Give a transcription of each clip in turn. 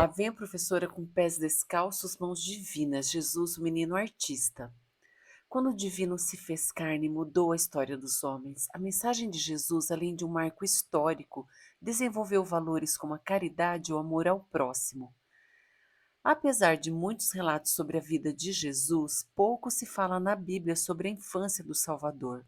Lá vem a professora com pés descalços, mãos divinas, Jesus, o menino artista. Quando o divino se fez carne e mudou a história dos homens, a mensagem de Jesus, além de um marco histórico, desenvolveu valores como a caridade e o amor ao próximo. Apesar de muitos relatos sobre a vida de Jesus, pouco se fala na Bíblia sobre a infância do Salvador.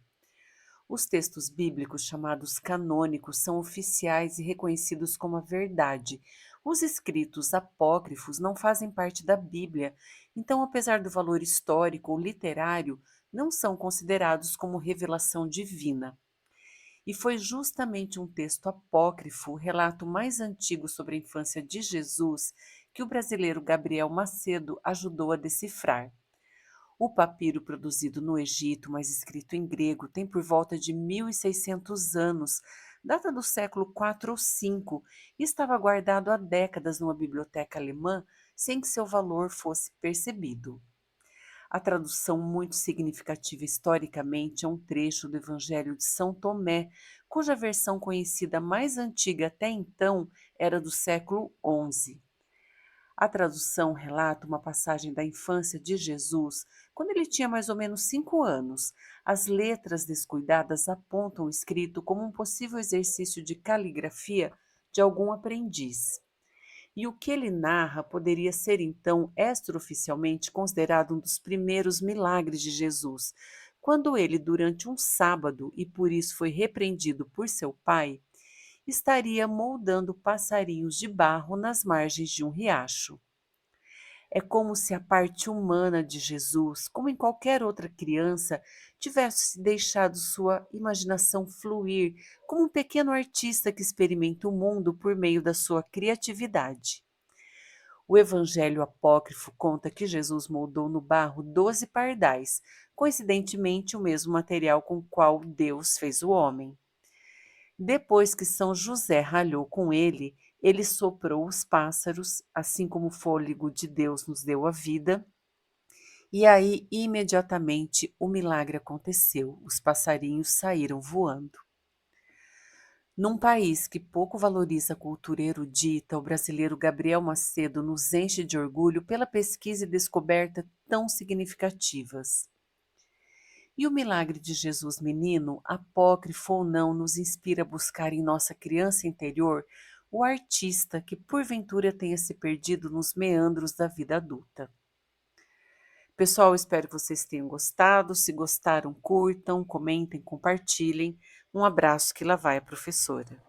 Os textos bíblicos chamados canônicos são oficiais e reconhecidos como a verdade. Os escritos apócrifos não fazem parte da Bíblia, então, apesar do valor histórico ou literário, não são considerados como revelação divina. E foi justamente um texto apócrifo, o relato mais antigo sobre a infância de Jesus, que o brasileiro Gabriel Macedo ajudou a decifrar. O papiro produzido no Egito, mas escrito em grego, tem por volta de 1600 anos, data do século IV ou V, e estava guardado há décadas numa biblioteca alemã sem que seu valor fosse percebido. A tradução muito significativa historicamente é um trecho do Evangelho de São Tomé, cuja versão conhecida mais antiga até então era do século XI. A tradução relata uma passagem da infância de Jesus, quando ele tinha mais ou menos 5 anos. As letras descuidadas apontam o escrito como um possível exercício de caligrafia de algum aprendiz. E o que ele narra poderia ser então extraoficialmente considerado um dos primeiros milagres de Jesus, quando ele, durante um sábado, e por isso foi repreendido por seu pai, estaria moldando passarinhos de barro nas margens de um riacho. É como se a parte humana de Jesus, como em qualquer outra criança, tivesse deixado sua imaginação fluir, como um pequeno artista que experimenta o mundo por meio da sua criatividade. O Evangelho apócrifo conta que Jesus moldou no barro 12 pardais, coincidentemente o mesmo material com o qual Deus fez o homem. Depois que São José ralhou com ele, ele soprou os pássaros, assim como o fôlego de Deus nos deu a vida, e aí imediatamente o milagre aconteceu, os passarinhos saíram voando. Num país que pouco valoriza a cultura erudita, o brasileiro Gabriel Macedo nos enche de orgulho pela pesquisa e descoberta tão significativas. E o milagre de Jesus menino, apócrifo ou não, nos inspira a buscar em nossa criança interior o artista que porventura tenha se perdido nos meandros da vida adulta. Pessoal, espero que vocês tenham gostado. Se gostaram, curtam, comentem, compartilhem. Um abraço, que lá vai a professora.